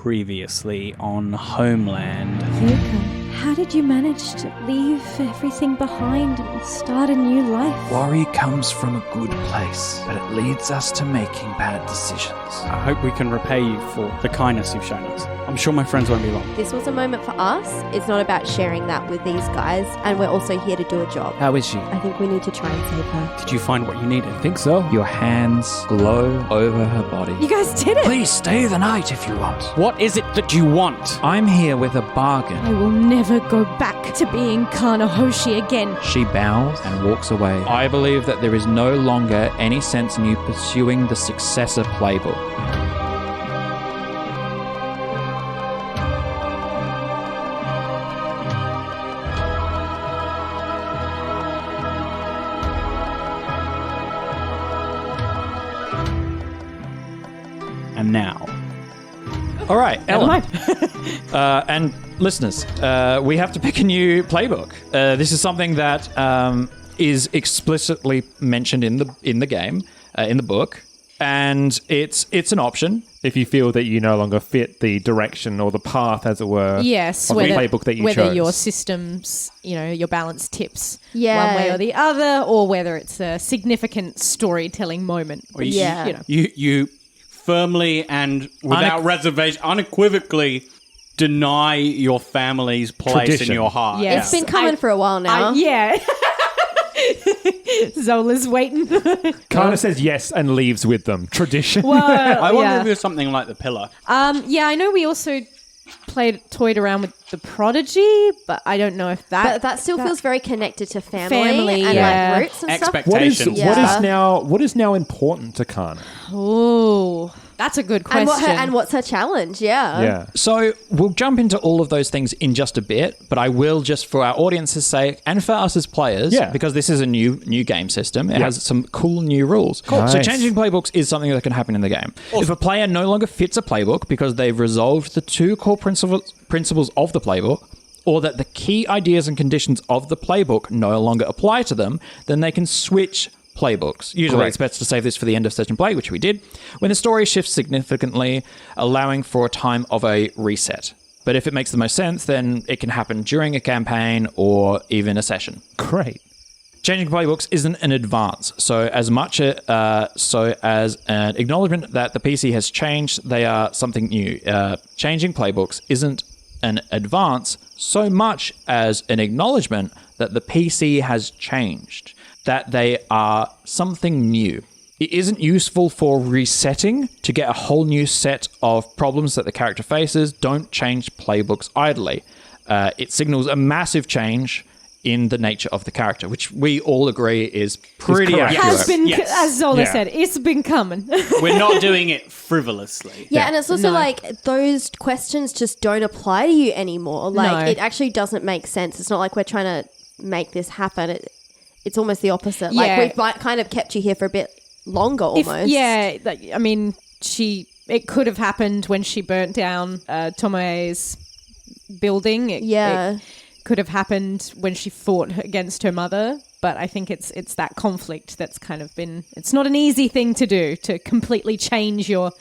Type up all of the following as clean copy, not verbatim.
Previously on Homeland. Yuka, how did you manage to leave everything behind and start a new life? Worry comes from a good place, but it leads us to making bad decisions. I hope we can repay you for the kindness you've shown us. I'm sure my friends won't be long. This was a moment for us. It's not about sharing that with these guys, and we're also here to do a job. How is she? I think we need to try and save her. Did you find what you needed? I think so. Your hands glow over her body. You guys did it! Please stay the night if you want. What is it that you want? I'm here with a bargain. I will never go back to being Kana Hoshi again. She bows and walks away. I believe that there is no longer any sense in you pursuing the successor playbook. And now. All right, Ellen. And listeners, we have to pick a new playbook. This is something that is explicitly mentioned in the game, in the book, and it's an option. If you feel that you no longer fit the direction or the path, as it were, yes, of the playbook that you whether chose. your systems, your balance tips Yeah. one way or the other, or whether it's a significant storytelling moment. Or Yeah. You firmly and without reservation, unequivocally deny your family's place Tradition. in your heart. Yes. It's been coming for a while now. Yeah. Zola's waiting. Kana says yes and leaves with them. Tradition. I wonder if it was something like the pillar. Yeah, I know we also toyed around with the Prodigy, but I don't know if But that still feels very connected to family and yeah. like roots and stuff. Expectations. What is now important to Kana? Oh, that's a good question. And what's her challenge? Yeah. So we'll jump into all of those things in just a bit, but I will just for our audience's sake and for us as players, because this is a new game system, it has some cool new rules. Nice. So changing playbooks is something that can happen in the game. If a player no longer fits a playbook because they've resolved the two core principles of the playbook, or that the key ideas and conditions of the playbook no longer apply to them, then they can switch playbooks. Usually it's best to save this for the end of session play, which we did, when the story shifts significantly, allowing for a time of a reset. But if it makes the most sense, then it can happen during a campaign or even a session. Great. Changing playbooks isn't an advance, so as much so as an acknowledgement that the PC has changed, they are something new. Changing playbooks isn't an advance so much as an acknowledgement that the PC has changed, that they are something new. It isn't useful for resetting to get a whole new set of problems that the character faces. Don't change playbooks idly. It signals a massive change in the nature of the character, which we all agree is pretty accurate. has been, Yes. as Zola Yeah. said, it's been coming. We're not doing it frivolously. Yeah, and it's also like those questions just don't apply to you anymore. Like No. it actually doesn't make sense. It's not like we're trying to make this happen. It's almost the opposite. Yeah. Like we've kind of kept you here for a bit longer almost. It could have happened when she burnt down Tomoe's building. It could have happened when she fought against her mother, but I think it's that conflict that's kind of been... It's not an easy thing to do, to completely change your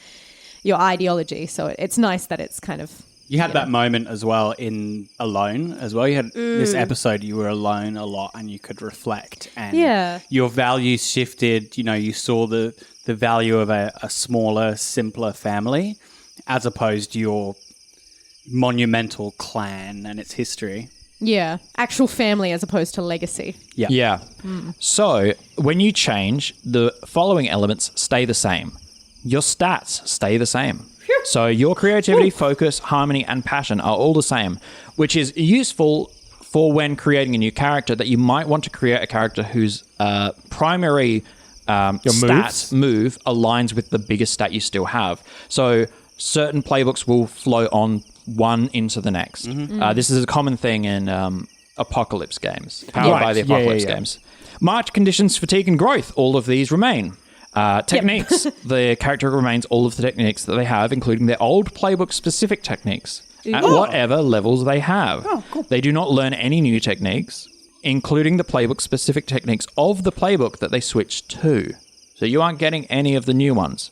ideology. So it's nice that it's kind of... You had that moment as well in Alone as well. You had this episode, you were alone a lot and you could reflect and your values shifted. You saw the value of a smaller, simpler family as opposed to your monumental clan and its history. Yeah, actual family as opposed to legacy. Yeah. So when you change, the following elements stay the same. Your stats stay the same. So your creativity, focus, harmony, and passion are all the same, which is useful for when creating a new character that you might want to create a character whose primary move aligns with the biggest stat you still have. So certain playbooks will flow on one into the next. This is a common thing in Apocalypse games, powered by the Apocalypse games. March conditions, fatigue, and growth, all of these remain. Techniques. The character remains all of the techniques that they have, including their old playbook-specific techniques, at whatever levels they have. They do not learn any new techniques, including the playbook-specific techniques of the playbook that they switch to. So you aren't getting any of the new ones.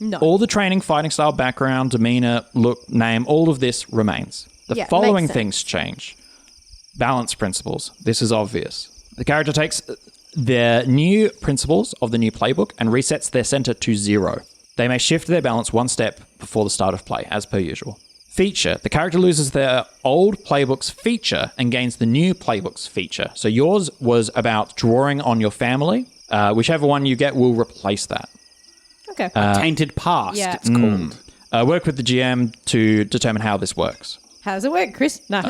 No. All the training, fighting style, background, demeanor, look, name, all of this remains. The following things change. Balance principles. This is obvious. The character takes their new principles of the new playbook and resets their center to 0. They may shift their balance one step before the start of play, as per usual. Feature. The character loses their old playbook's feature and gains the new playbook's feature. So yours was about drawing on your family. Whichever one you get will replace that. Okay. Tainted Past, it's called. Work with the GM to determine how this works. How does it work, Chris? No.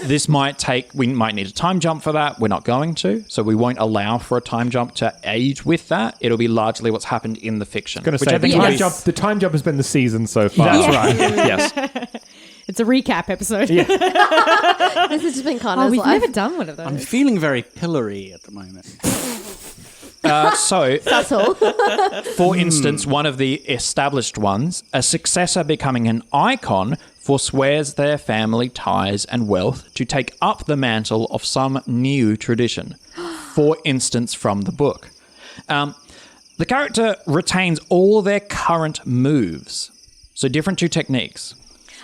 We might need a time jump for that. We're not going to. So we won't allow for a time jump to aid with that. It'll be largely what's happened in the fiction. I was going to say, the time jump has been the season so far. That's right. Yes. It's a recap episode. This has just been Kana's we've life. never done one of those. I'm feeling very pillory at the moment. That's all. For instance, one of the established ones, a successor becoming an icon forswears their family ties and wealth to take up the mantle of some new tradition. For instance, from the book. The character retains all their current moves. So different to techniques.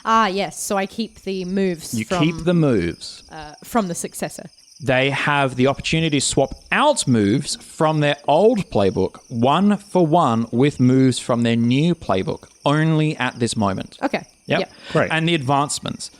Ah, yes. So I keep the moves Keep the moves. From the successor. They have the opportunity to swap out moves from their old playbook 1 for 1 with moves from their new playbook only at this moment. Okay. Yep. Great. And the advancements.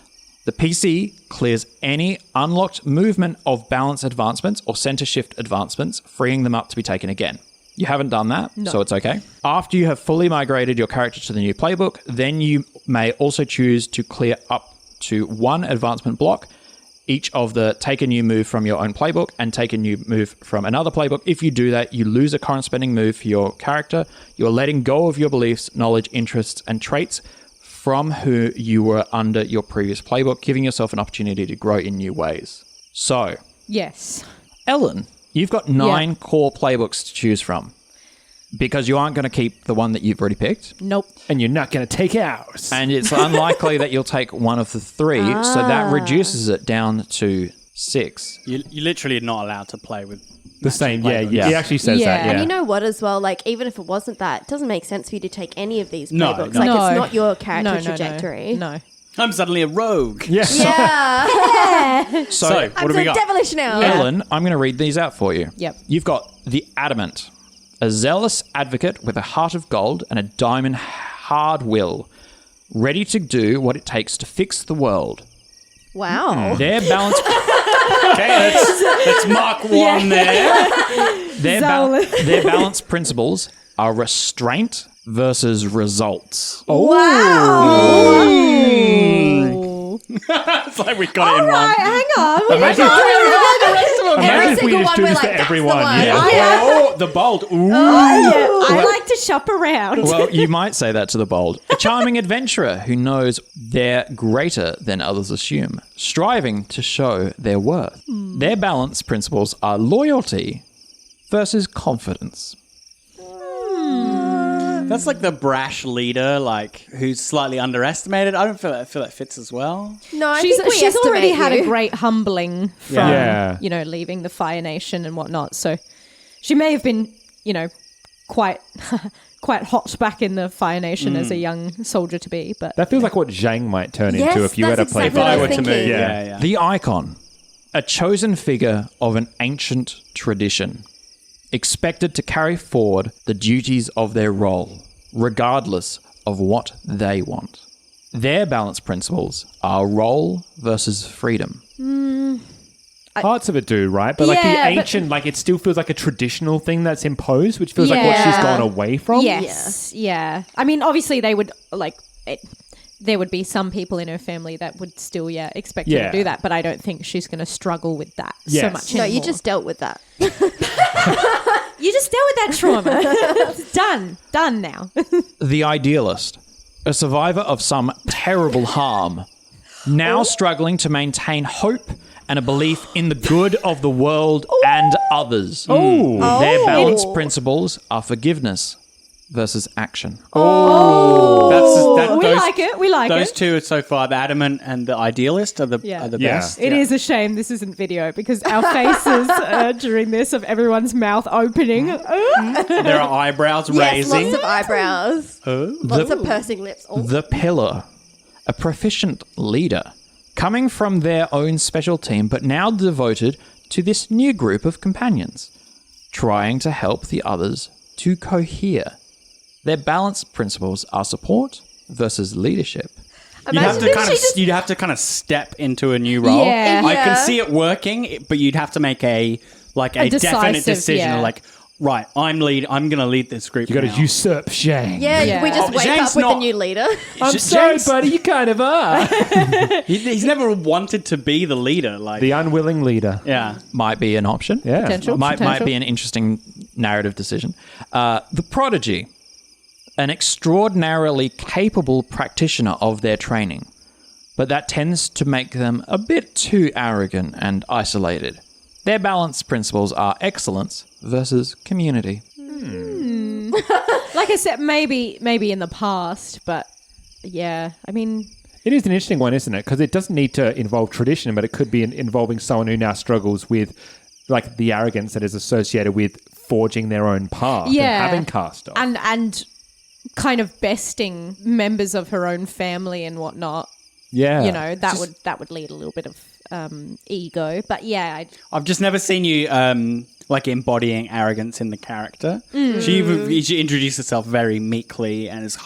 The PC clears any unlocked movement of balance advancements or center shift advancements, freeing them up to be taken again. You haven't done that, so it's okay. After you have fully migrated your character to the new playbook, then you may also choose to clear up to 1 advancement block, each of the take a new move from your own playbook and take a new move from another playbook. If you do that, you lose a corresponding move for your character. You're letting go of your beliefs, knowledge, interests, and traits from who you were under your previous playbook, giving yourself an opportunity to grow in new ways. So, Yes. Ellen, you've got 9 core playbooks to choose from because you aren't going to keep the one that you've already picked. Nope. And you're not going to take ours. And it's unlikely that you'll take one of the 3, so that reduces it down to 6. You literally are not allowed to play with the same, playbooks. He actually says that, And you know what as well, like, even if it wasn't that, it doesn't make sense for you to take any of these No, playbooks. no. Like, No. it's not your character No. trajectory. No. I'm suddenly a rogue. Yeah. Yeah. So, what I'm do so we got? devilish now. Ellen, I'm going to read these out for you. Yep. You've got the Adamant, a zealous advocate with a heart of gold and a diamond hard will, ready to do what it takes to fix the world. Wow. Their balance... Okay, let's mark 1 there. Their balance principles are restraint versus results. It's like we got it in one. Hang on. Imagine Every if we single just one, do we're this like, for that's the everyone. one. Yeah. Oh, the bold. Ooh. I like to shop around. Well, you might say that to the bold. A charming adventurer who knows they're greater than others assume, striving to show their worth. Their balance principles are loyalty versus confidence. That's like the brash leader, like who's slightly underestimated. I don't feel that fits as well. No, I she's think we she's already estimate had you. a great humbling from, Yeah. leaving the Fire Nation and whatnot. So she may have been, quite quite hot back in the Fire Nation as a young soldier to be. But That feels like what Zhang might turn Yes, into if you had a that's playbook. exactly what I was thinking. Yeah. The icon, a chosen figure of an ancient tradition, expected to carry forward the duties of their role, regardless of what they want. Their balance principles are role versus freedom. Parts of it do, right? But like the Yeah, but- ancient, like it still feels like a traditional thing that's imposed, which feels like what she's Yeah. gone away from. yes, yeah. I mean, obviously they would there would be some people in her family that would still, expect her Yeah. to do that. But I don't think she's going to struggle with that so Yes. much. No, you anymore. just dealt with that. You just dealt with that trauma. It's done now. The idealist, a survivor of some terrible harm, now struggling to maintain hope and a belief in the good of the world and others. Their balance principles are forgiveness versus action. We like it. Those two are so far, the adamant and the idealist are the best. It is a shame this isn't video because our faces during this of everyone's mouth opening. There are eyebrows raising. Lots of eyebrows. Lots of pursing lips. Oh. The Pillar, a proficient leader, coming from their own special team, but now devoted to this new group of companions, trying to help the others to cohere. Their balance principles are support versus leadership. You'd have to kind of step into a new role. Yeah. I can see it working, but you'd have to make a definite decision. Yeah. Like, right, I'm going to lead this group. You got to usurp Shang. Yeah, we just wake Shane's up with a new leader. I'm sorry, buddy. You kind of are. He's never wanted to be the leader. Like The unwilling leader. yeah. Might be an option. Yeah. Potential. Might be an interesting narrative decision. The Prodigy, an extraordinarily capable practitioner of their training, but that tends to make them a bit too arrogant and isolated. Their balance principles are excellence versus community. Like I said, maybe in the past, but yeah, I mean, It is an interesting one, isn't it? Because it doesn't need to involve tradition, but it could be involving someone who now struggles with like the arrogance that is associated with forging their own path and having cast off. and kind of besting members of her own family and whatnot. Yeah. You know, that would lead a little bit of ego. But yeah, I've just never seen you like embodying arrogance in the character. She introduced herself very meekly and has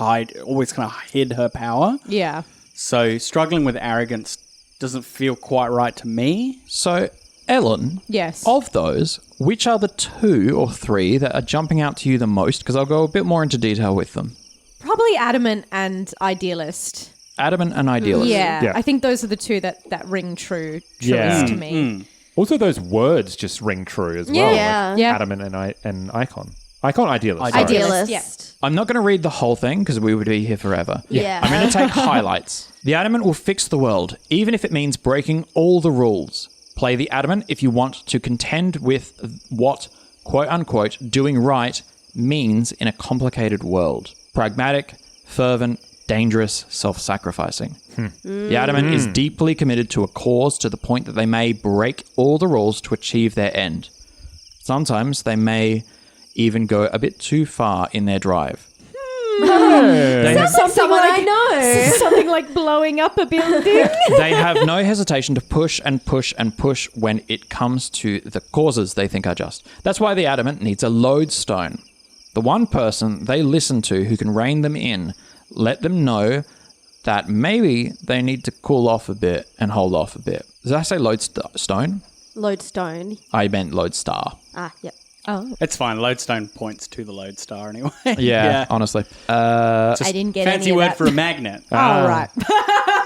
always kind of hid her power. yeah. So struggling with arrogance doesn't feel quite right to me. So, Ellen, Yes. of those, which are the 2 or 3 that are jumping out to you the most? Because I'll go a bit more into detail with them. Probably adamant and idealist. Adamant and idealist. Yeah. I think those are the two that ring truest to me. Also, those words just ring true as well. Yeah. Like Yeah. Adamant and Icon. Icon, idealist. sorry. Idealist. Yeah. I'm not going to read the whole thing because we would be here forever. Yeah. I'm going to take highlights. The Adamant will fix the world, even if it means breaking all the rules. Play the Adamant if you want to contend with what, quote-unquote, doing right means in a complicated world. Pragmatic, fervent, dangerous, self-sacrificing. The Adamant is deeply committed to a cause to the point that they may break all the rules to achieve their end. Sometimes they may even go a bit too far in their drive. Someone I know. Something like blowing up a building. They have no hesitation to push and push and push when it comes to the causes they think are just. That's why the Adamant needs a lodestone. The one person they listen to who can rein them in, let them know that maybe they need to cool off a bit and hold off a bit. Did I say lodestone? Lodestone. I meant lodestar. Ah, yep. Oh. It's fine. Lodestone points to the lodestar anyway. Yeah, honestly. I didn't get Fancy any of word that. for a magnet. Oh, right.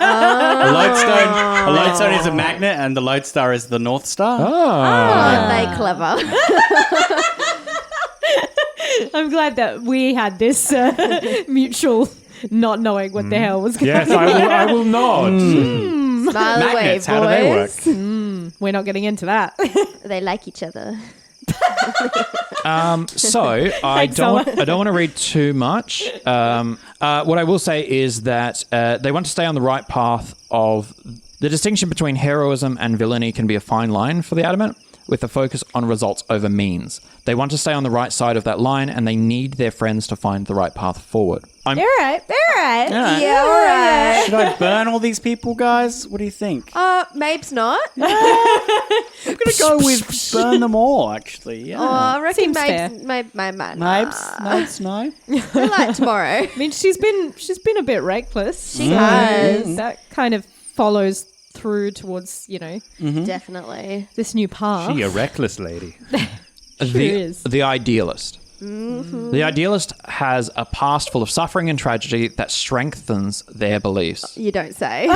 A lodestone is a magnet, and the lodestar is the North Star. Aren't they clever? I'm glad that we had this mutual not knowing what the hell was going on. Yes, I will nod. Smile away, Magnets, boys. how do they work? We're not getting into that. They like each other. So I don't want to read too much. What I will say is that they want to stay on the right path of the distinction between heroism and villainy can be a fine line for the Adamant, with a focus on results over means. They want to stay on the right side of that line, and they need their friends to find the right path forward. All right. Yeah, all right. Should I burn all these people, guys? What do you think? Mapes not. I'm going to go with burn them all, actually. Yeah. Oh, I reckon Seems fair. Mapes, Mapes, Mapes, no. I like tomorrow. I mean, she's been a bit reckless. She has. That kind of follows through towards, Definitely. this new path. She a reckless lady. is. The idealist. The idealist has a past full of suffering and tragedy that strengthens their beliefs. You don't say.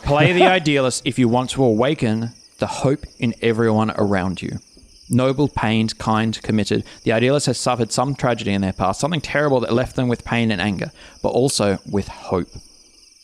Play the idealist if you want to awaken the hope in everyone around you. Noble, pained, kind, committed. The idealist has suffered some tragedy in their past, something terrible that left them with pain and anger, but also with hope.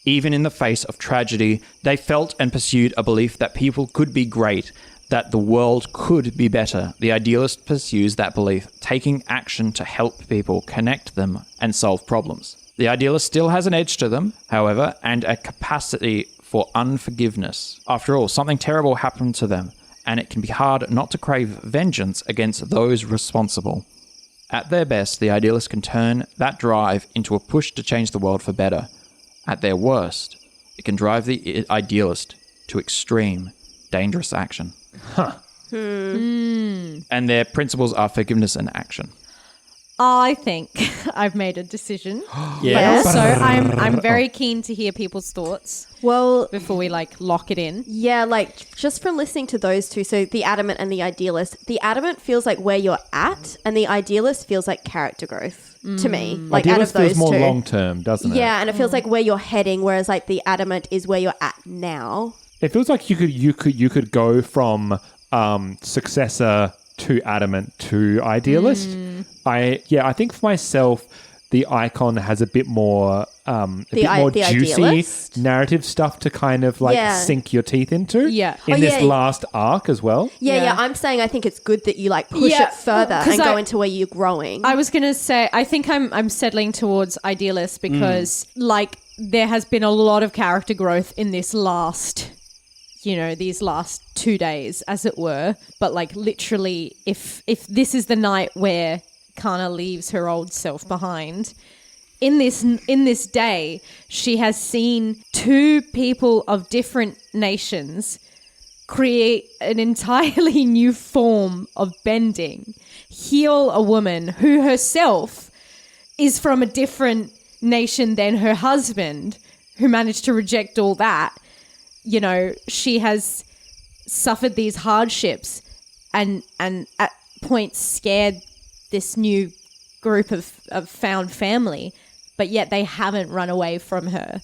Even in the face of tragedy, they felt and pursued a belief that people could be great, that the world could be better, the idealist pursues that belief, taking action to help people, connect them, and solve problems. The idealist still has an edge to them, however, and a capacity for unforgiveness. After all, something terrible happened to them, and it can be hard not to crave vengeance against those responsible. At their best, the idealist can turn that drive into a push to change the world for better. At their worst, it can drive the idealist to extreme, dangerous action. And their principles are forgiveness and action. I think I've made a decision. Yeah. But also, I'm very keen to hear people's thoughts. Well, before we lock it in. Yeah, just from listening to those two, so the adamant and the idealist, the adamant feels like where you're at, and the idealist feels like character growth to me. Like idealist out of those feels more two. long term, doesn't it? Yeah, and it feels like where you're heading, whereas the adamant is where you're at now. It feels like you could go from successor to adamant to idealist. I think for myself, the icon has a bit more juicy idealist? narrative stuff to kind of sink your teeth into. Yeah. In this last arc as well. Yeah. I'm saying I think it's good that you push it further and go into where you're growing. I was gonna say I think I'm settling towards idealist because there has been a lot of character growth in this last. These last 2 days, as it were. But literally, if this is the night where Kana leaves her old self behind, in this day, she has seen two people of different nations create an entirely new form of bending, heal a woman who herself is from a different nation than her husband, who managed to reject all that. She has suffered these hardships and at points scared this new group of found family, but yet they haven't run away from her.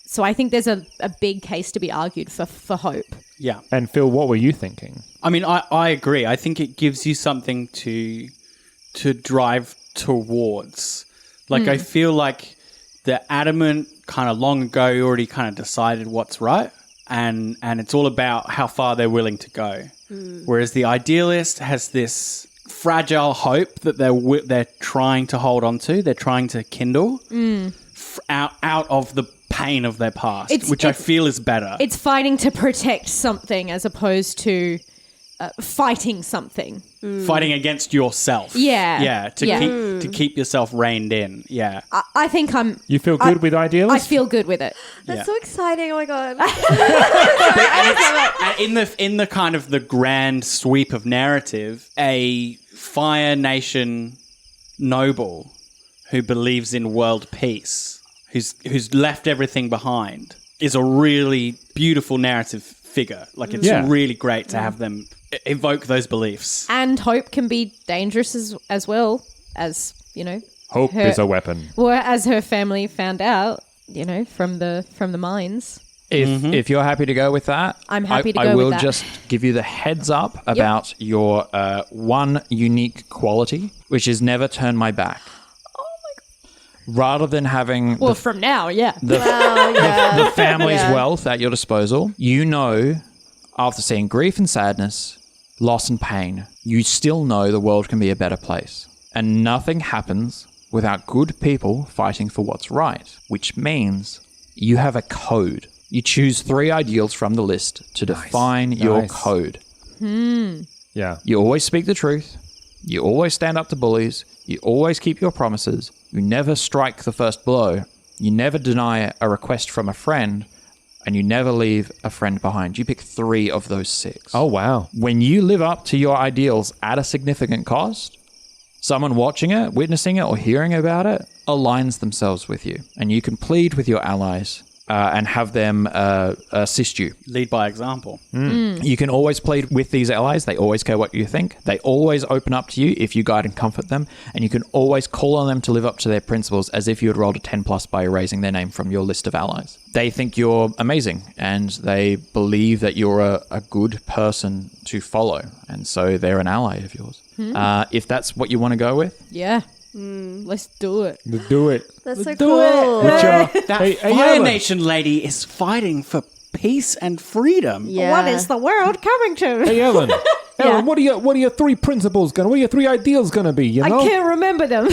So I think there's a big case to be argued for hope. Yeah. And Phil, what were you thinking? I mean, I agree. I think it gives you something to drive towards. I feel like the adamant kind of long ago already kind of decided what's right. And it's all about how far they're willing to go. Whereas the idealist has this fragile hope that they're trying to hold on to, they're trying to kindle out of the pain of their past, which I feel is better. It's fighting to protect something as opposed to fighting something. Fighting against yourself. Yeah. To keep yourself reined in. Yeah. I think You feel good with idealist? I feel good with it. That's so exciting. Oh my God. In the kind of the grand sweep of narrative, a Fire Nation noble who believes in world peace, who's left everything behind, is a really beautiful narrative figure. It's really great to have them evoke those beliefs. And hope can be dangerous as well as, Hope is a weapon. Or as her family found out, from the mines. If you're happy to go with that, I'm happy to go I will with that. just give you the heads up about your one unique quality, which is never turn my back. Oh my God. Rather than having from now, yeah. the family's wealth at your disposal, after seeing grief and sadness, loss and pain, you still know the world can be a better place. And nothing happens without good people fighting for what's right, which means you have a code. You choose 3 ideals from the list to define your code. Yeah. You always speak the truth. You always stand up to bullies. You always keep your promises. You never strike the first blow. You never deny a request from a friend. And you never leave a friend behind. You pick 3 of those 6. Oh, wow. When you live up to your ideals at a significant cost, someone watching it, witnessing it, or hearing about it aligns themselves with you. And you can plead with your allies and have them assist you. Lead by example. You can always plead with these allies. They always care what you think. They always open up to you if you guide and comfort them. And you can always call on them to live up to their principles as if you had rolled a 10+ by erasing their name from your list of allies. They think you're amazing and they believe that you're a good person to follow. And so they're an ally of yours. If that's what you want to go with. Yeah. Let's do it. Let's do it. That's so cool. That Fire Nation lady is fighting for peace and freedom. Yeah. What is the world coming to? Hey, Ellen. Ellen, what are your 3 principles what are your 3 ideals gonna be? You know, I can't remember them.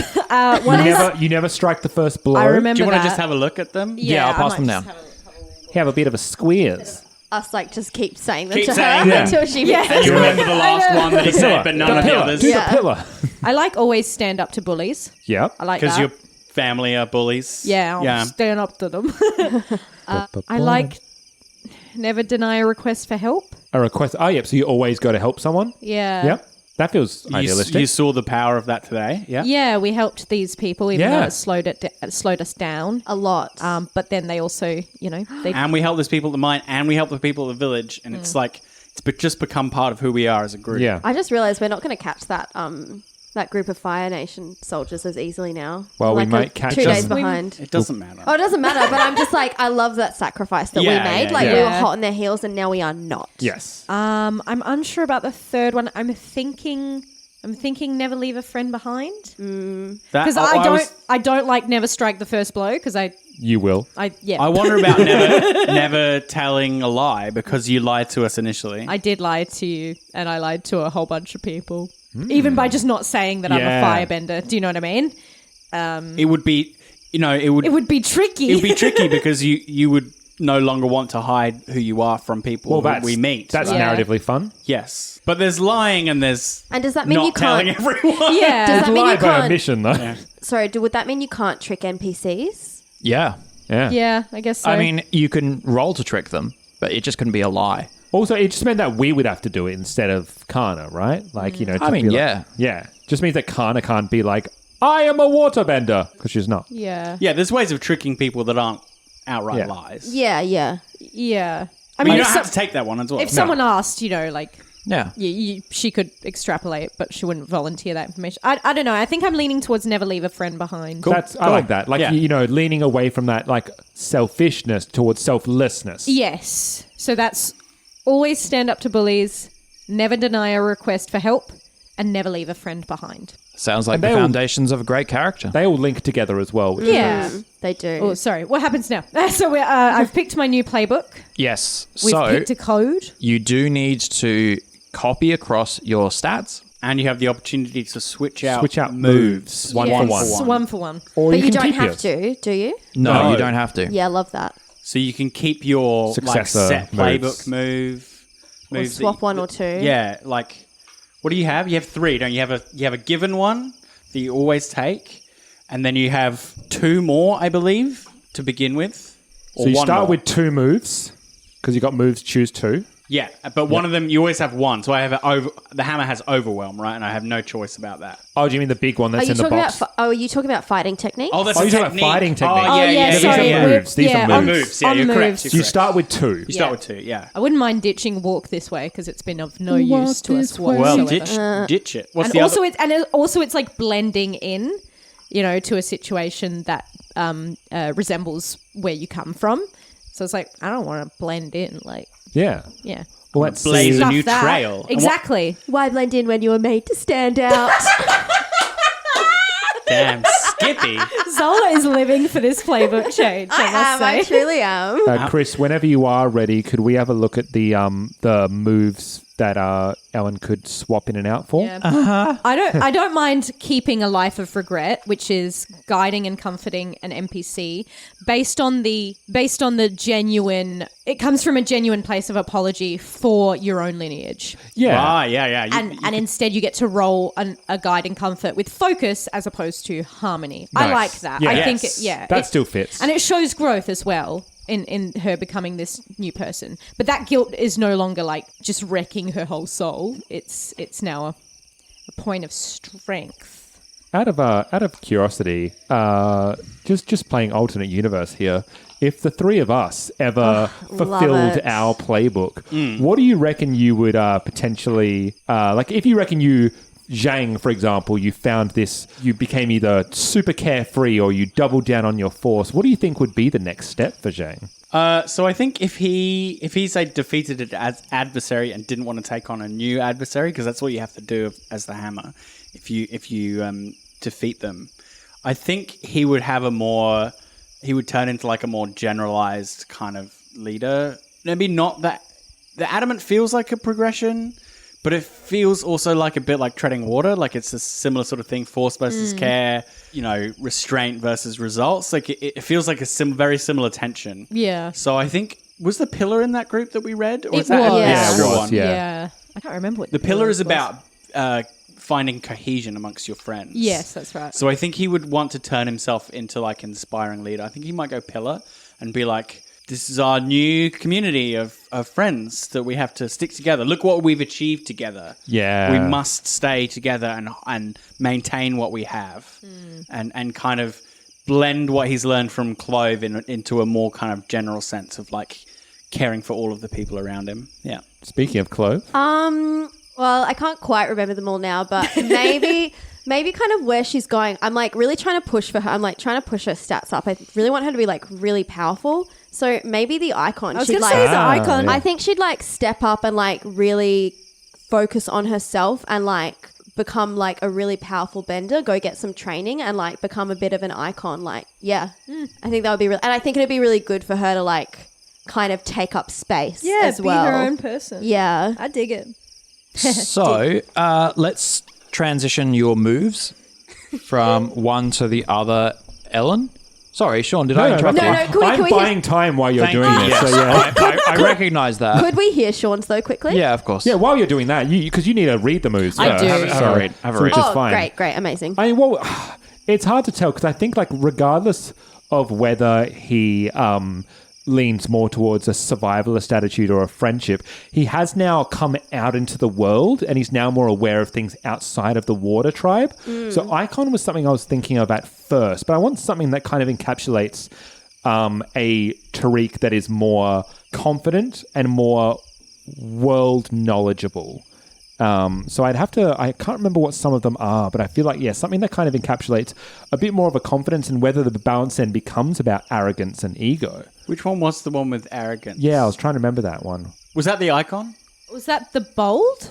you never strike the first blow. I remember Do you want to that. just have a look at them? Yeah, I'll I pass might them just down. Have a bit of a squeeze. Us just keep saying them Keep to saying her them. until she And you remember the last one that he said, but none of the others. Do Yeah. the pillar. I like always stand up to bullies. Yep. I like Because that. your family are bullies. Yeah, I'll stand up to them. I like never deny a request for help. a request. Oh, yep. So you always go to help someone. Yeah. Yep. That feels You, idealistic. you saw the power of that today. Yeah. Yeah, we helped these people, even Yeah. though it slowed us down. a lot. But then they also, they And we help those people at the mine, and we help the people at the village, and it's like just become part of who we are as a group. yeah. I just realized we're not going to catch that group of Fire Nation soldiers as easily now. Well, we Like might catch 2 days them. behind. It doesn't matter. Oh, it doesn't matter, but I'm just like, I love that sacrifice that we Yeah, made. yeah, Like, yeah. we were hot on their heels and now we are not. Yes. I'm unsure about the third one. I'm thinking never leave a friend behind. Because I don't like never strike the first blow because You will. I wonder about never telling a lie because you lied to us initially. I did lie to you, and I lied to a whole bunch of people, even by just not saying that I'm Yeah. a firebender. Do you know what I mean? It would be, it would be tricky. It would be tricky because you would no longer want to hide who you are from people Well, who we meet. That's right? narratively fun. Yes, but there's lying and there's And does that mean not you telling can't? everyone. Yeah. Does that mean you Lie by can't? omission, though. Sorry, would that mean you can't trick NPCs? Yeah. Yeah. Yeah, I guess so. I mean, you can roll to trick them, but it just couldn't be a lie. Also, it just meant that we would have to do it instead of Kana, right? Like, to I mean, be like- yeah. Yeah. Just means that Kana can't be like, I am a waterbender, because she's not. yeah. Yeah, there's ways of tricking people that aren't outright Yeah. lies. Yeah, yeah. Yeah. I You mean, don't if, have to take that one as well. if someone asked, like, Yeah. she could extrapolate, but she wouldn't volunteer that information. I don't know. I think I'm leaning towards never leave a friend behind. I like that. Like, Yeah. leaning away from that, like, selfishness towards selflessness. Yes. So that's always stand up to bullies, never deny a request for help, and never leave a friend behind. Sounds like And the they all- foundations of a great character. They all link together as well. Which is Yeah. nice. They do. Oh, sorry. What happens now? So I've picked my new playbook. Yes. We've So picked a code. you do need to copy across your stats. and you have the opportunity to switch out moves. One Yes, for one. One for one. Or but you can don't keep have yours. to, do you? No, No. you don't have to. Yeah, I love that. So you can keep your Successor set moves. playbook moves Or that swap you- one or two. Yeah, like what do you have? You have 3, don't you? You have a given one that you always take, and then you have 2 more, I believe, to begin with. Or So you one start more. with 2 moves, because you got moves, choose 2. Yeah, but one of them you always have one. So I have the hammer has overwhelm, right? And I have no choice about that. Oh, do you mean the big one Are that's you in the talking box? about? Are you talking about fighting techniques? Oh, that's Oh, a you're talking about technique. fighting technique. Oh, yeah, These sorry. are moves. These are on moves. moves. Yeah, on you're correct. moves. You're So you correct. start with 2. You start with 2, yeah. I wouldn't mind ditching walk this way because it's been of no use to us this way. Well, whatsoever. ditch it. What's and the also other? it's like blending in, to a situation that resembles where you come from. So it's like I don't want to blend in, like Yeah. yeah. Well, let's Blaze see. a new Stuff that. trail. And what- Exactly. Why blend in when you were made to stand out? Damn, Skippy. Zola is living for this playbook change. I I truly am. Chris, whenever you are ready, could we have a look at the moves that Ellen could swap in and out for? Yeah. I don't mind keeping a life of regret, which is guiding and comforting an NPC based on the genuine. It comes from a genuine place of apology for your own lineage, Yeah. Ah, yeah. and instead you get to roll a guide and comfort with focus as opposed to harmony. I Nice. like that. Yeah. I think Yes. That still fits. and it shows growth as well. In her becoming this new person, but that guilt is no longer like just wrecking her whole soul. It's now a point of strength. Out of curiosity, just playing alternate universe here. If the 3 of us ever fulfilled it. our playbook, what do you reckon you would potentially like? If you reckon you, Zhang, for example, you found this, you became either super carefree or you doubled down on your force. What do you think would be the next step for Zhang? So I think if he's defeated an adversary and didn't want to take on a new adversary, because that's what you have to do as the hammer, if you defeat them, I think he would have he would turn into like a more generalized kind of leader maybe not that. The adamant feels like a progression, but it feels also like a bit like treading water. Like it's a similar sort of thing. Force versus care, restraint versus results. Like it feels like a very similar tension. Yeah. So I think, was the pillar in that group that we read? Or It is that was. an Yeah, extra it was, one? yeah. I can't remember what The pillar is was. about finding cohesion amongst your friends. Yes, that's right. So I think he would want to turn himself into like an inspiring leader. I think he might go pillar and be like, this is our new community of friends that we have to stick together. Look what we've achieved together. Yeah. We must stay together and maintain what we have and kind of blend what he's learned from Clove into a more kind of general sense of like caring for all of the people around him. Yeah. Speaking of Clove. Well, I can't quite remember them all now, but maybe kind of where she's going. I'm like really trying to push for her. I'm like trying to push her stats up. I really want her to be like really powerful. So maybe the icon. I was she'd going to like, say the icon. yeah. I think she'd like step up and like really focus on herself and like become like a really powerful bender, go get some training and like become a bit of an icon. Like, yeah, I think that would be real. And I think it'd be really good for her to like kind of take up space as be well. her own person. Yeah. I dig it. So let's transition your moves from one to the other. Ellen? Sorry, Sean, did I interrupt No, you? no, can we I'm hear- buying time while you're Thank doing you. this. So Yes. yeah. I recognize that. Could we hear Sean's though quickly? Yeah, of course. Yeah, while you're doing that, because you need to read the moves. I first. do. Have a read. Have a So read. which is Oh, fine. great, amazing. I mean, well, it's hard to tell because I think, like, regardless of whether he leans more towards a survivalist attitude or a friendship, he has now come out into the world and he's now more aware of things outside of the water tribe. So Icon was something I was thinking of at first, but I want something that kind of encapsulates a Tariq that is more confident and more world knowledgeable. So I can't remember what some of them are, but I feel like, something that kind of encapsulates a bit more of a confidence and whether the balance then becomes about arrogance and ego. Which one was the one with arrogance? Yeah, I was trying to remember that one. Was that the icon? Was that the bold?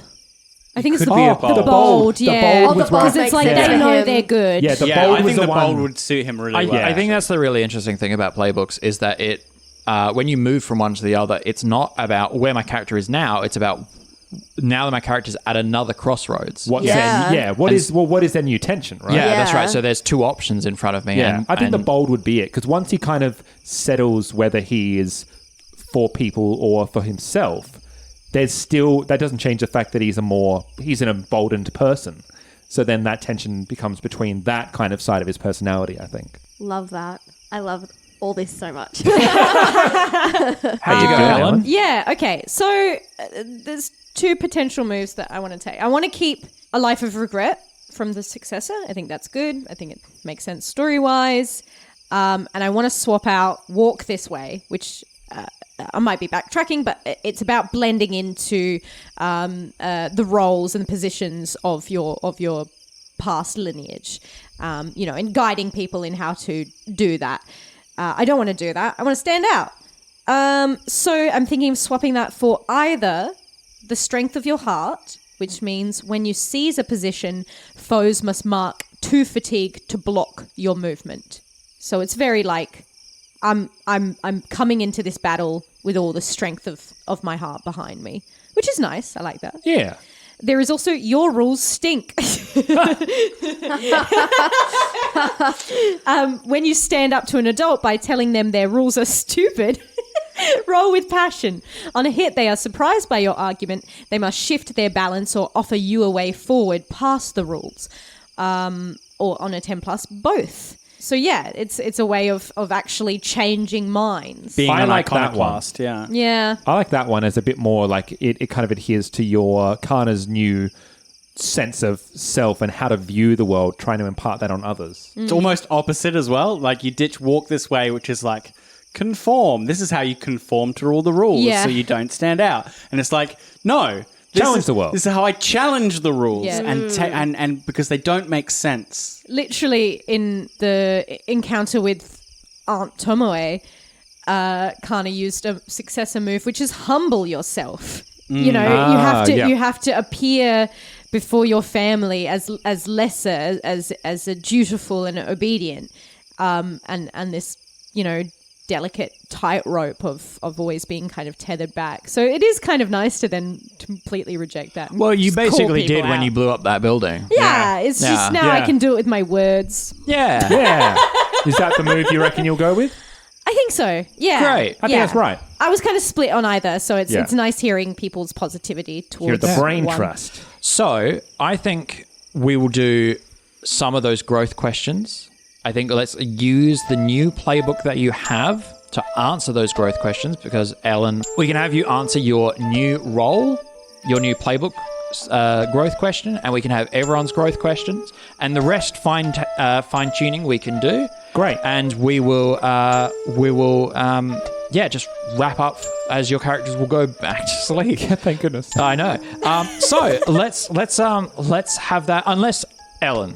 I think it's could the be a bold. bold. The bold, The yeah. bold was bold Because right. it's like makes they sense know for they're him. good. Yeah, the Yeah, bold I was think the the bold one. would suit him really well. I think that's the really interesting thing about Playbooks is that it, when you move from one to the other, it's not about where my character is now. It's about now that my character's at another crossroads. What's Yeah. their, what is their new tension, right? Yeah, that's Yeah. right. So there's two options in front of me. Yeah, and, I think the and- bold would be it because once he kind of settles whether he is for people or for himself, there's still that doesn't change the fact that he's an emboldened person. So then that tension becomes between that kind of side of his personality, I think. Love that. I love all this so much. How'd you go, Ellen? Yeah, okay. So there's two potential moves that I want to take. I want to keep a life of regret from the successor. I think that's good. I think it makes sense story-wise. And I want to swap out walk this way, which I might be backtracking, but it's about blending into the roles and positions of your past lineage, and guiding people in how to do that. I don't want to do that. I want to stand out. So I'm thinking of swapping that for either the strength of your heart, which means when you seize a position, foes must mark 2 fatigue to block your movement. So it's very like I'm coming into this battle with all the strength of my heart behind me, which is nice. I like that. Yeah. There is also your rules stink. When you stand up to an adult by telling them their rules are stupid, roll with passion. On a hit, they are surprised by your argument. They must shift their balance or offer you a way forward past the rules. Or on a 10+, both. So yeah, it's a way of actually changing minds. Being I an like that one. iconoclast, yeah. Yeah. I like that one as a bit more like it kind of adheres to your Kana's new sense of self and how to view the world, trying to impart that on others. It's almost opposite as well. Like you ditch walk this way, which is like conform. This is how you conform to all the rules Yeah. so you don't stand out. And it's like, no. Challenge the world. This is how I challenge the rules Yeah. and because they don't make sense. Literally in the encounter with Aunt Tomoe, Kana used a successor move, which is humble yourself. You have to appear before your family as lesser, as a dutiful and obedient, and this delicate tightrope of always being kind of tethered back. So it is kind of nice to then completely reject that. Well, you Just call basically people did when out. you blew up that building. Yeah, it's just now I can do it with my words. Yeah. Yeah. Is that the move you reckon you'll go with? I think so. Yeah. Great. I think that's right. I was kind of split on either, so it's Yeah. nice hearing people's positivity towards You're the brain one. trust. So I think we will do some of those growth questions. I think let's use the new playbook that you have to answer those growth questions, because Ellen, we can have you answer your new role, your new playbook growth question, and we can have everyone's growth questions, and the rest fine tuning we can do. Great. And we will just wrap up as your characters will go back to sleep. Yeah, thank goodness. I know. So let's have that. Unless Ellen,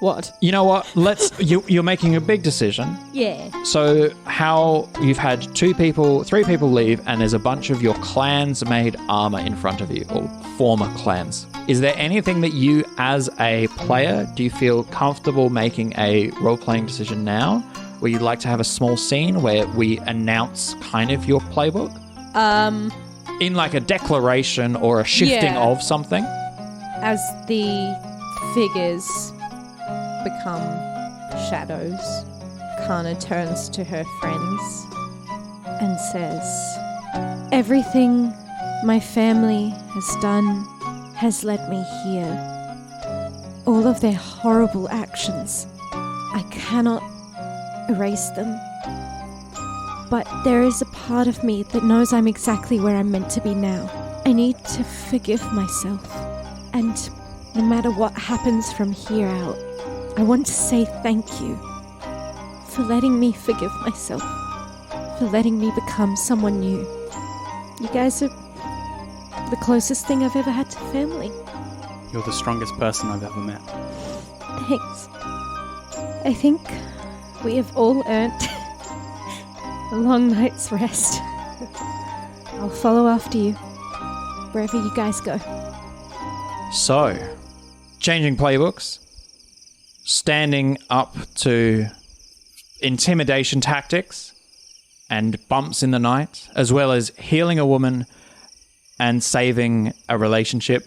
What? you know what? You're making a big decision. Yeah. So how you've had 3 people leave, and there's a bunch of your clans made armor in front of you, or former clans. Is there anything that you, as a player, do you feel comfortable making a role-playing decision now, where you'd like to have a small scene where we announce kind of your playbook? In like a declaration or a shifting of something? As the figures become shadows, Kana turns to her friends and says, "Everything my family has done has led me here. All of their horrible actions, I cannot erase them. But there is a part of me that knows I'm exactly where I'm meant to be now. I need to forgive myself. And no matter what happens from here out, I want to say thank you for letting me forgive myself, for letting me become someone new. You guys are the closest thing I've ever had to family." You're the strongest person I've ever met. Thanks. I think we have all earned a long night's rest. I'll follow after you, wherever you guys go. So, changing playbooks, standing up to intimidation tactics and bumps in the night, as well as healing a woman and saving a relationship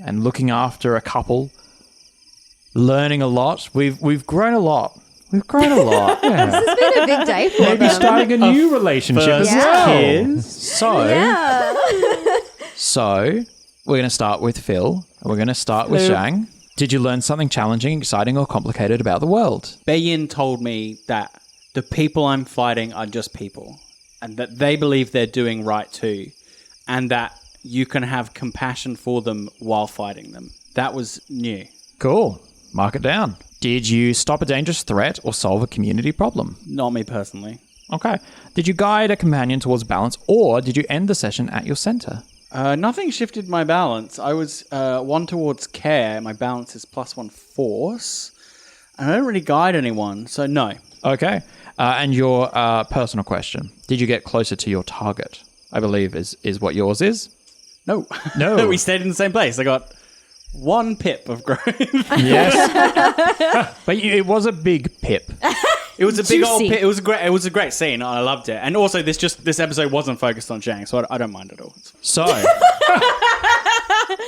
and looking after a couple, learning a lot. We've grown a lot. We've grown a lot. Yeah. This has been a big day for Maybe them. starting a new relationship as well. So we're going to start with Phil, and we're going to start with Zhang. Did you learn something challenging, exciting, or complicated about the world? Bayin told me that the people I'm fighting are just people, and that they believe they're doing right too, and that you can have compassion for them while fighting them. That was new. Cool. Mark it down. Did you stop a dangerous threat or solve a community problem? Not me personally. Okay. Did you guide a companion towards balance, or did you end the session at your center? Nothing shifted my balance. I was 1 towards care. My balance is +1 force. And I don't really guide anyone, so no. Okay. And your personal question. Did you get closer to your target? I believe is what yours is. No. No. We stayed in the same place. I got 1 pip of growth. Yes. But it was a big pip. It was a big old Juicy. pip. It was a great scene. I loved it. And also this episode wasn't focused on Zhang, so I don't mind at all. So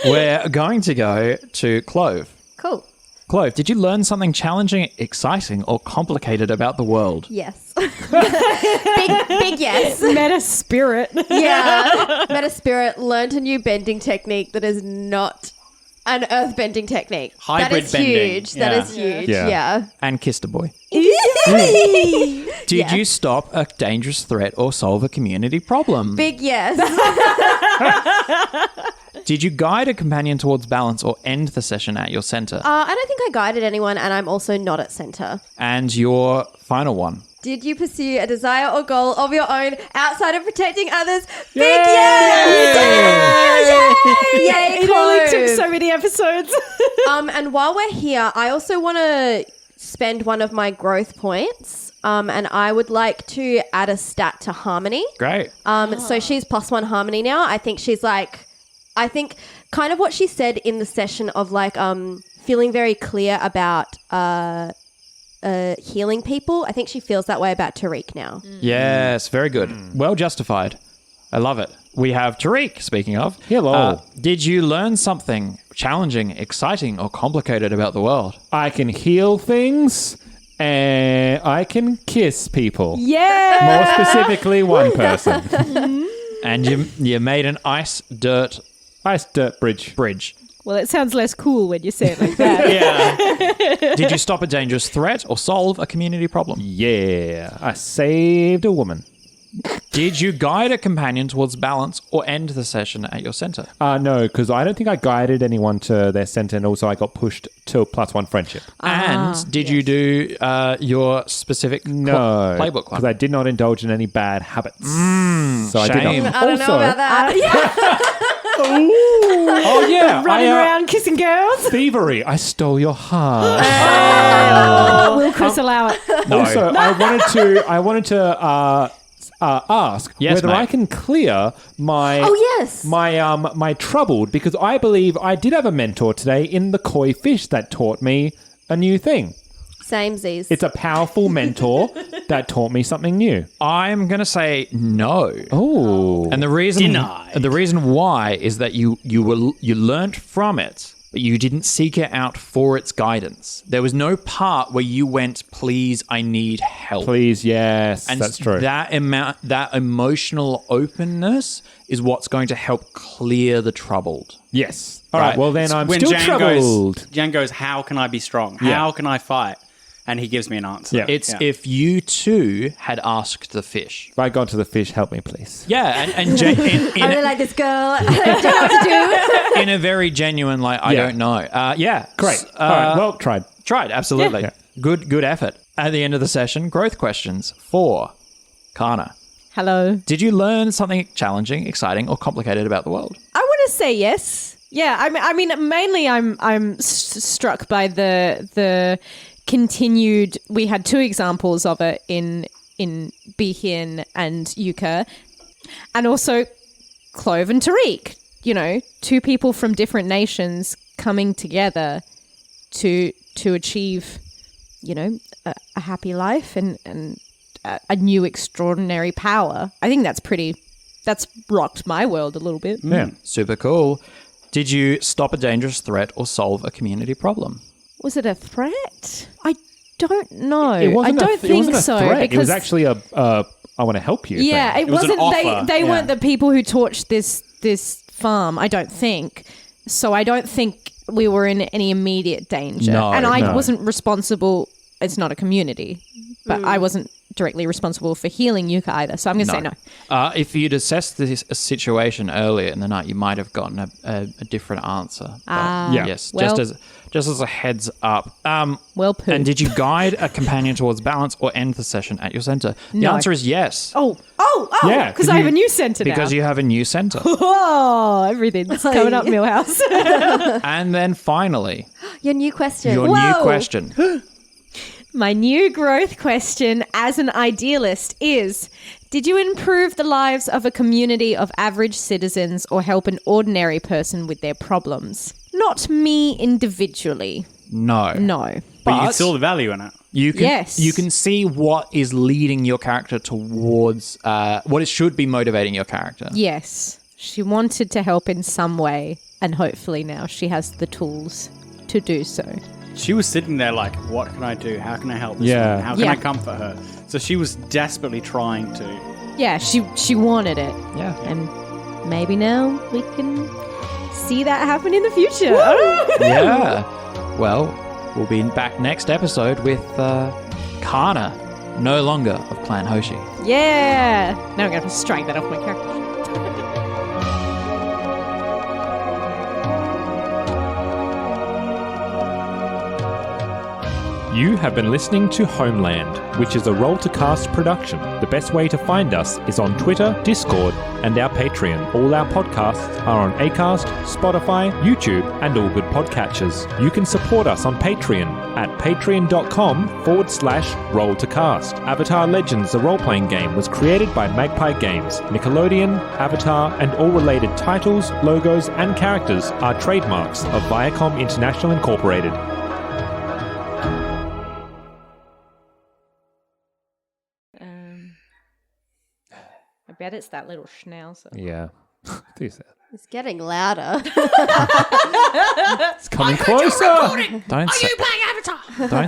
we're going to go to Clove. Cool. Clove, did you learn something challenging, exciting, or complicated about the world? Yes. big yes. Meta spirit. Yeah. Meta Spirit learned a new bending technique that is not an earthbending technique. Hybrid that is bending. huge. That Yeah. is huge. Yeah. Yeah. And kissed a boy. Did you stop a dangerous threat or solve a community problem? Big yes. Did you guide a companion towards balance or end the session at your center? I don't think I guided anyone, and I'm also not at center. And your final one. Did you pursue a desire or goal of your own outside of protecting others? Big Yay! yes! Yay, It only took Clove. so many episodes. And while we're here, I also want to spend one of my growth points. And I would like to add a stat to Harmony. Great. So she's +1 Harmony now. I think she's kind of what she said in the session of feeling very clear about healing people. I think she feels that way about Tariq now. Yes, very good. Well justified. I love it. We have Tariq, speaking of. Hello. Did you learn something challenging, exciting, or complicated about the world? I can heal things and I can kiss people. Yeah. More specifically, one person. And you made an ice dirt bridge. Well, it sounds less cool when you say it like that. Yeah. Did you stop a dangerous threat or solve a community problem? Yeah. I saved a woman. Did you guide a companion towards balance or end the session at your center? No, because I don't think I guided anyone to their center, and also I got pushed to +1 friendship. And did you do your specific playbook club? Because I did not indulge in any bad habits. So I did shame. not. I don't know about that. Oh yeah, Running around kissing girls. thievery. I stole your heart. Will Chris allow it? Also, I wanted to ask whether mate. I can clear my my troubled, because I believe I did have a mentor today in the koi fish that taught me a new thing. Samesies. It's a powerful mentor that taught me something new. I'm going to say no. Oh. And the reason Denied. the reason why is that you learnt from it, but you didn't seek it out for its guidance. There was no part where you went, "Please, I need help." Please, yes, And that's true. That emotional openness is what's going to help clear the troubled. Yes. All right. Well, then I'm When still Jan troubled. Jan goes, how can I be strong? Yeah. How can I fight? And he gives me an answer. Yeah. It's if you too had asked the fish. If I got to the fish, help me, please. Yeah, and Jane, I really like this girl. I don't know what to do. in a very genuine, like, I don't know. Yeah. Great. All right. Well, tried. Tried, absolutely. Yeah. Good effort. At the end of the session, growth questions for Kana. Hello. Did you learn something challenging, exciting, or complicated about the world? I want to say yes. Yeah, I mean, mainly I'm struck by the continued. We had two examples of it in Bihin and Yuka, and also Clove and Tariq. You know, two people from different nations coming together to achieve, you know, a happy life and a new extraordinary power. I think that's rocked my world a little bit. Yeah. Super cool. Did you stop a dangerous threat or solve a community problem? Was it a threat? I don't know. It wasn't I don't think it wasn't a so. threat. Because It was actually a I want to help you. yeah, thing. it was an wasn't. offer. They Yeah. weren't the people who torched this farm. I don't think. So I don't think we were in any immediate danger. No, and I no. wasn't responsible. It's not a community, but I wasn't directly responsible for healing Yuka either. So I'm going to say no. If you'd assessed this situation earlier in the night, you might have gotten a different answer. But Yeah. Yes, Well- just as a heads up. Well put. And did you guide a companion towards balance or end the session at your center? The No. answer is yes. Oh! Yeah, Because 'cause I have you- a new center now. Because you have a new center. Oh, everything's coming up, Millhouse. And then finally, Your new question. your new question. My new growth question as an idealist is: did you improve the lives of a community of average citizens or help an ordinary person with their problems? Not me individually. No. No. But you But- can see all the value in it. You can, Yes. you can see what is leading your character towards what it should be motivating your character. Yes. She wanted to help in some way, and hopefully now she has the tools to do so. She was sitting there like, what can I do? How can I help this Yeah. woman? How can Yeah. I comfort her? So she was desperately trying to. Yeah, she wanted it. Yeah. And maybe now we can see that happen in the future. Yeah. Well, we'll be back next episode with Kana, no longer of Clan Hoshi. Yeah. Now I'm going to strike that off my character. You have been listening to Homeland, which is a Roll to Cast production. The best way to find us is on Twitter, Discord, and our Patreon. All our podcasts are on Acast, Spotify, YouTube, and all good podcatchers. You can support us on Patreon at patreon.com/Roll to Cast. Avatar Legends, the role-playing game, was created by Magpie Games. Nickelodeon, Avatar, and all related titles, logos, and characters are trademarks of Viacom International Incorporated. I bet it's that little schnauzer. Yeah. It's getting louder. It's coming closer. Don't. Are you playing Avatar? Don't